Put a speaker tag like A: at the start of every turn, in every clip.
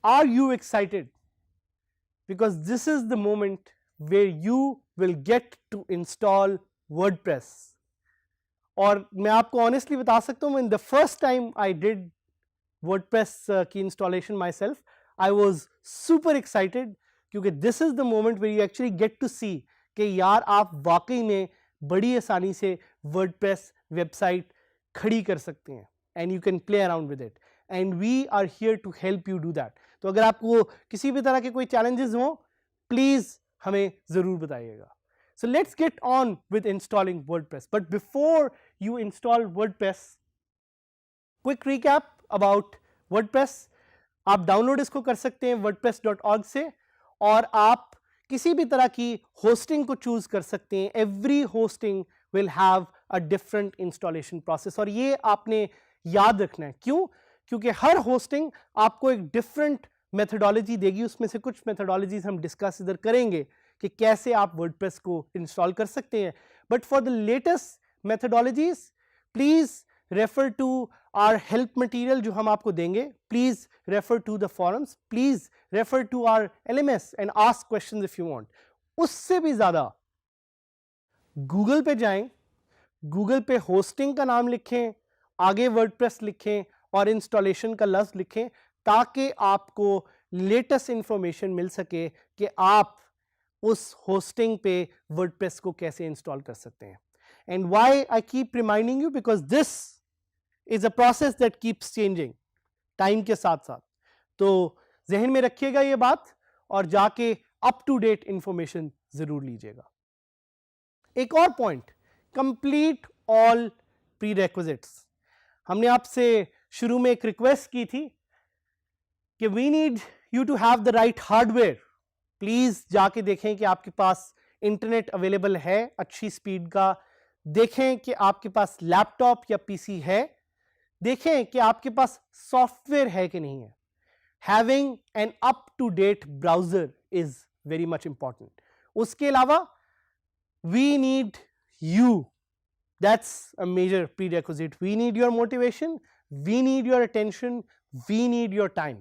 A: Are you excited? Because this is the moment where you will get to install WordPress. और मैं आपको honestly बता सकता हूँ, in the first time I did WordPress की installation myself, I was super excited क्योंकि this is the moment where you actually get to see कि यार आप वाकई में बड़ी आसानी से WordPress वेबसाइट खड़ी कर सकते हैं and you can play around with it and we are here to help you do that. तो अगर आपको किसी भी तरह के कोई challenges हो प्लीज हमें जरूर बताइएगा. So let's get on with installing WordPress. But before you install WordPress, quick recap about WordPress. आप डाउनलोड इसको कर सकते हैं wordpress.org से और आप किसी भी तरह की होस्टिंग को चूज कर सकते हैं. Every hosting will have a different installation process और ये आपने याद रखना है. क्यों? क्योंकि हर होस्टिंग आपको एक डिफरेंट मेथोडोलॉजी देगी. उसमें से कुछ मेथोडोलॉजीज हम डिस्कस इधर करेंगे कि कैसे आप वर्डप्रेस को इंस्टॉल कर सकते हैं. But for the latest methodologies please refer to our help material जो हम आपको देंगे. Please refer to the forums, please refer to our LMS and ask questions if you want. उससे भी ज्यादा गूगल पे जाएं, गूगल पे होस्टिंग का नाम लिखें, आगे वर्डप्रेस लिखें और इंस्टॉलेशन का लफ्ज लिखें ताकि आपको लेटेस्ट इंफॉर्मेशन मिल सके कि आप उस होस्टिंग पे वर्डप्रेस को कैसे इंस्टॉल कर सकते हैं. And why I keep reminding you, because this is a process that keeps changing time के साथ साथ. तो जहन में रखिएगा ये बात और जाके अप टू डेट इंफॉर्मेशन जरूर लीजिएगा. एक और पॉइंट, कंप्लीट ऑल प्रीरेक्विजिट्स. हमने आपसे शुरू में एक रिक्वेस्ट की थी कि we need you to have the right hardware. Please जाके देखें कि आपके पास इंटरनेट अवेलेबल है अच्छी स्पीड का, देखें कि आपके पास लैपटॉप या पीसी है, देखें कि आपके पास सॉफ्टवेयर है कि नहीं है. Having an up to date browser is very much important. उसके अलावा we need you. That's a major prerequisite. We need your motivation, we need your attention, we need your time.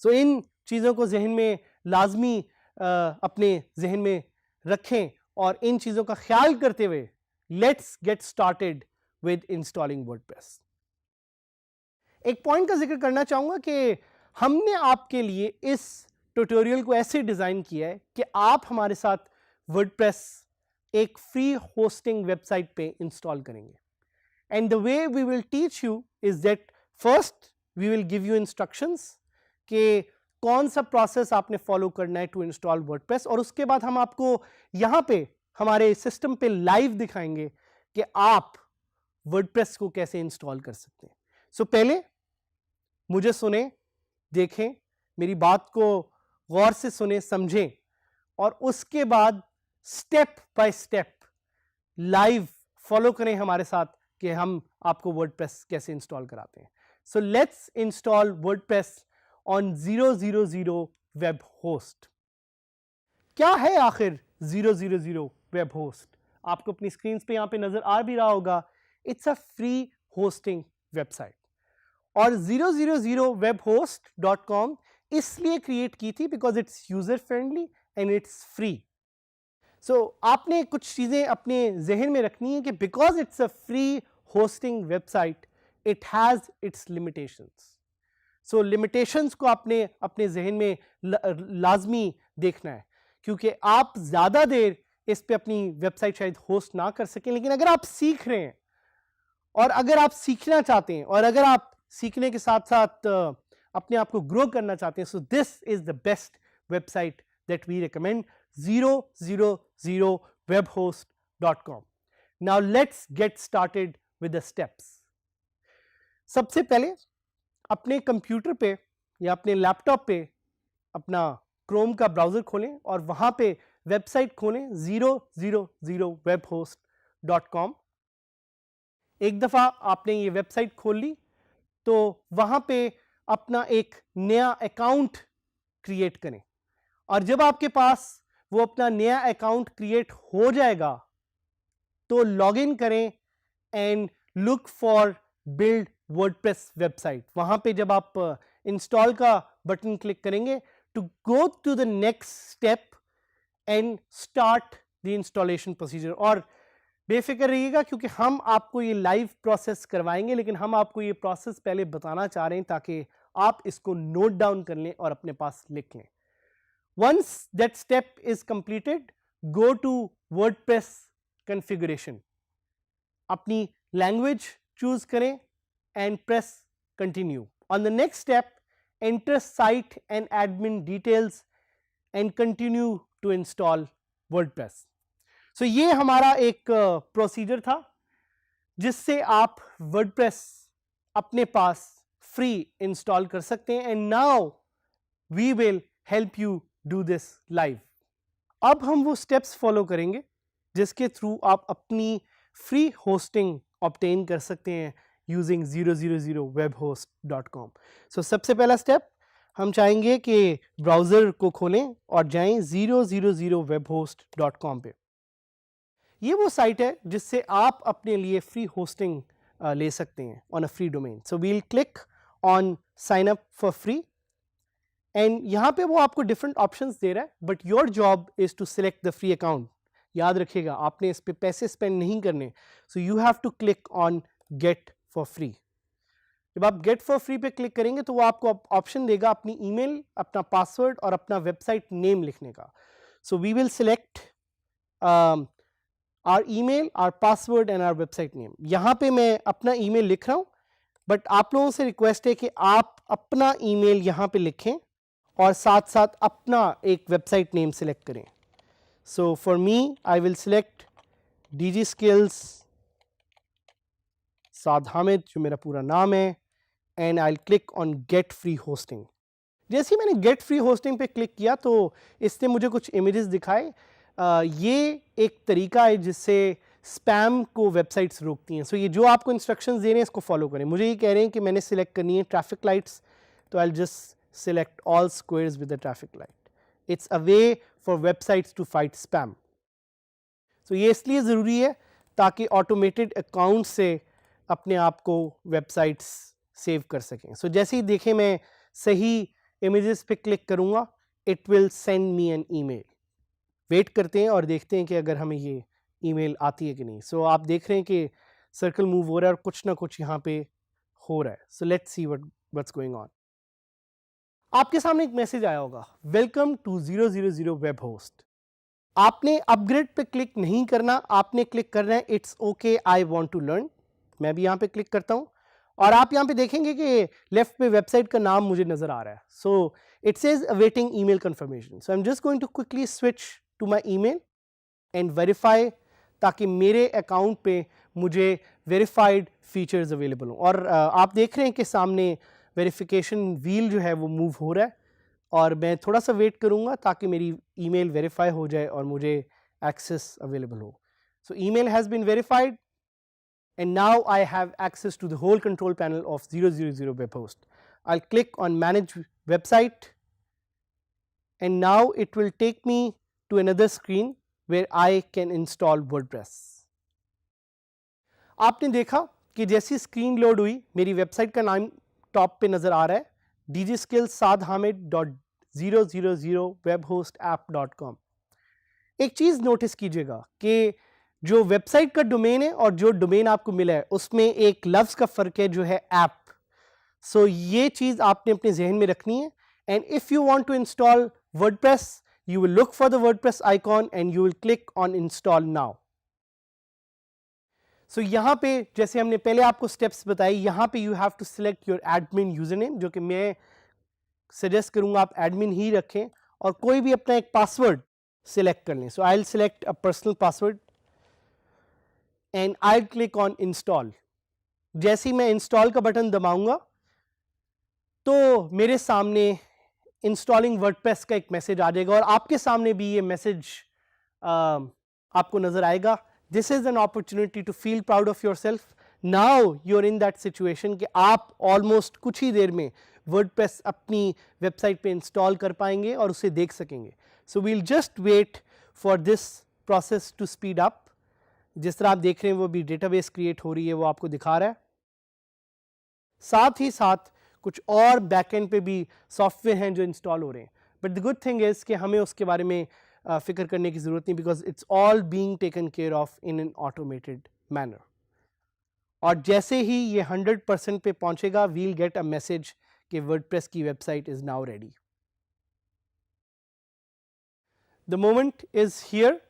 A: So इन चीज़ों को जहन में लाजमी अपने जहन में रखें और इन चीज़ों का ख्याल करते हुए let's get started with installing WordPress. एक पॉइंट का जिक्र करना चाहूँगा कि हमने आपके लिए इस ट्यूटोरियल को ऐसे डिज़ाइन किया है कि आप हमारे साथ WordPress एक फ्री होस्टिंग वेबसाइट पे इंस्टॉल करेंगे. And the way we will teach you is that first we will give you instructions कि कौन सा प्रोसेस आपने फॉलो करना है टू इंस्टॉल वर्डप्रेस, और उसके बाद हम आपको यहां पे हमारे सिस्टम पे लाइव दिखाएंगे कि आप वर्डप्रेस को कैसे इंस्टॉल कर सकते हैं. सो पहले मुझे सुने, देखें, मेरी बात को गौर से सुने, समझें और उसके बाद step by step live follow करें हमारे साथ कि हम आपको वर्डप्रेस कैसे इंस्टॉल कराते हैं. So let's install WordPress on 000 web host. क्या है आखिर 000 वेब होस्ट? आपको अपनी स्क्रीन पे यहां पे नजर आ भी रहा होगा. It's a free hosting website और 000webhost.com इसलिए क्रिएट की थी because it's user friendly and it's free. So आपने कुछ चीज़ें अपने जहन में रखनी है कि because it's a free hosting website it has its limitations. So limitations को आपने अपने जहन में लाजमी देखना है क्योंकि आप ज़्यादा देर इस पे अपनी वेबसाइट शायद होस्ट ना कर सकें, लेकिन अगर आप सीख रहे हैं और अगर आप सीखना चाहते हैं और अगर आप सीखने के साथ साथ अपने आप को ग्रो करना चाहते हैं, so this is the best website that we recommend, 000webhost.com. Now let's get started with the steps. सबसे पहले अपने कंप्यूटर पे या अपने लैपटॉप पे अपना क्रोम का ब्राउजर खोलें और वहां पे वेबसाइट खोलें 000webhost.com. एक दफ़ा आपने ये वेबसाइट खोल ली तो वहाँ पे अपना एक नया अकाउंट क्रिएट करें, और जब आपके पास वो अपना नया अकाउंट क्रिएट हो जाएगा तो लॉग इन करें and look for build WordPress website. वहां पे जब आप इंस्टॉल का बटन क्लिक करेंगे to go to the next step and start the installation procedure. और बेफिक्र रहिएगा क्योंकि हम आपको ये लाइव प्रोसेस करवाएंगे, लेकिन हम आपको ये प्रोसेस पहले बताना चाह रहे हैं ताकि आप इसको नोट डाउन कर लें और अपने पास लिख लें। Once that step is completed, go to WordPress configuration. अपनी language choose करें and press continue. On the next step, enter site and admin details and continue to install WordPress. So ये हमारा एक प्रोसीजर था जिससे आप WordPress अपने पास free install कर सकते हैं। And now we will help you do this live. अब हम वो स्टेप्स फॉलो करेंगे जिसके थ्रू आप अपनी फ्री होस्टिंग ऑब्टेन कर सकते हैं यूजिंग 000webhost.com। सो सबसे पहला स्टेप हम चाहेंगे कि ब्राउज़र को खोलें और जाएं 000webhost.com पे। ये वो साइट है जिससे आप अपने लिए फ्री होस्टिंग ले सकते हैं on a free domain. So we'll click on sign up for free and यहाँ पे वो आपको डिफरेंट ऑप्शंस दे रहा है, but your job is to select the free account. याद रखिएगा आपने इस पे पैसे स्पेंड नहीं करने, so you have to click on get for free. जब आप गेट फॉर फ्री पे क्लिक करेंगे तो वो आपको ऑप्शन देगा अपनी ईमेल, अपना पासवर्ड और अपना वेबसाइट नेम लिखने का। So we will select our email, our password and our website name. यहाँ पे मैं अपना ईमेल लिख रहा हूँ, बट आप लोगों से रिक्वेस्ट है कि आप अपना ईमेल यहाँ पे लिखें और साथ साथ अपना एक वेबसाइट नेम सिलेक्ट करें। So for me I will select DG Skills साद हामिद, जो मेरा पूरा नाम है, and I will click on get free hosting. जैसे ही मैंने गेट फ्री होस्टिंग पे क्लिक किया तो इसने मुझे कुछ इमेजेस दिखाए। ये एक तरीका है जिससे स्पैम को वेबसाइट्स रोकती हैं। सो ये जो आपको इंस्ट्रक्शंस दे रहे हैं इसको फॉलो करें। मुझे ये कह रहे हैं कि मैंने सिलेक्ट करनी है ट्रैफिक लाइट्स, तो I will just select all squares with the traffic light. It's a way for websites to fight spam. So ये इसलिए ज़रूरी है ताकि automated account से अपने आप को websites सेव कर सकें। So जैसे ही देखें मैं सही images पे क्लिक करूँगा, it will send me an email. Wait करते हैं और देखते हैं कि अगर हमें ये ईमेल आती है कि नहीं। So आप देख रहे हैं कि सर्कल मूव हो रहा है और कुछ ना कुछ यहाँ पे हो रहा है। So let's see what's going on. आपके सामने एक मैसेज आया होगा, वेलकम टू 000 वेब होस्ट। आपने अपग्रेड पे क्लिक नहीं करना, आपने क्लिक करना है it's okay I want to learn. मैं भी यहाँ पे क्लिक करता हूँ और आप यहाँ पे देखेंगे कि लेफ्ट पे वेबसाइट का नाम मुझे नजर आ रहा है। So it says awaiting email confirmation. So I am just going to quickly switch to my email and verify, ताकि मेरे अकाउंट पे मुझे वेरीफाइड फीचर्स अवेलेबल हों। और आप देख रहे हैं कि सामने वेरिफिकेशन व्हील जो है वो मूव हो रहा है, और मैं थोड़ा सा वेट करूंगा ताकि मेरी ईमेल वेरीफाई हो जाए और मुझे एक्सेस अवेलेबल हो। So email has been verified and now I have access to the whole control panel of 000 web host. I will click on manage website and now it will take me to another screen where I can install WordPress. आपने देखा कि जैसी screen load हुई मेरी website का नाम top पे नजर आ रहा है, dgskills.sadhamid.000webhostapp.com। एक चीज नोटिस कीजिएगा कि जो वेबसाइट का डोमेन है और जो डोमेन आपको मिला है उसमें एक लफ्ज का फर्क है जो है ऐप। सो ये चीज आपने अपने जहन में रखनी है। And if you want to install WordPress, you will look for the WordPress icon and you will click on install now. So यहाँ पे जैसे हमने पहले आपको स्टेप्स बताए, यहाँ पे you have to select your admin user name, जो कि मैं सजेस्ट करूंगा आप एडमिन ही रखें, और कोई भी अपना एक पासवर्ड सिलेक्ट कर लें। So I will select a personal password and I will click on install. जैसे ही मैं इंस्टॉल का बटन दबाऊंगा तो मेरे सामने इंस्टॉलिंग वर्डप्रेस का एक मैसेज आ जाएगा, और आपके सामने भी ये मैसेज आपको नजर आएगा। This is an opportunity to feel proud of yourself. Now you are in that situation कि आप ऑलमोस्ट कुछ ही देर में वर्डप्रेस अपनी वेबसाइट पे इंस्टॉल कर पाएंगे और उसे देख सकेंगे. So we'll just wait for this process to speed up. जिस तरह आप देख रहे हैं वो भी डेटाबेस क्रिएट हो रही है, वो आपको दिखा रहा है. साथ ही साथ कुछ और बैकएंड पे भी सॉफ्टवेयर हैं जो इंस्टॉल हो रहे हैं. But the good thing is कि हमें उसके बारे में फिक्र करने की जरूरत नहीं, because it's all being taken care of in an automated manner. और जैसे ही ये 100% पे पहुंचेगा, वील गेट अ मैसेज कि वर्डप्रेस की website is now ready. The moment is here.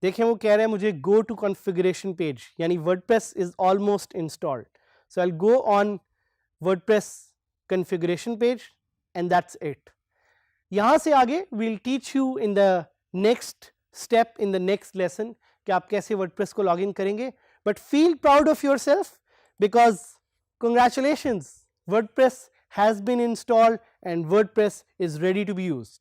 A: देखें वो कह रहे हैं मुझे गो टू कॉन्फ़िगरेशन पेज, यानी WordPress is almost installed. So I will go on WordPress configuration page and that's it. यहां से आगे we'll teach you in the next step in the next lesson कि आप कैसे वर्डप्रेस को log in करेंगे. But feel proud of yourself because congratulations, WordPress has been installed and WordPress is ready to be used.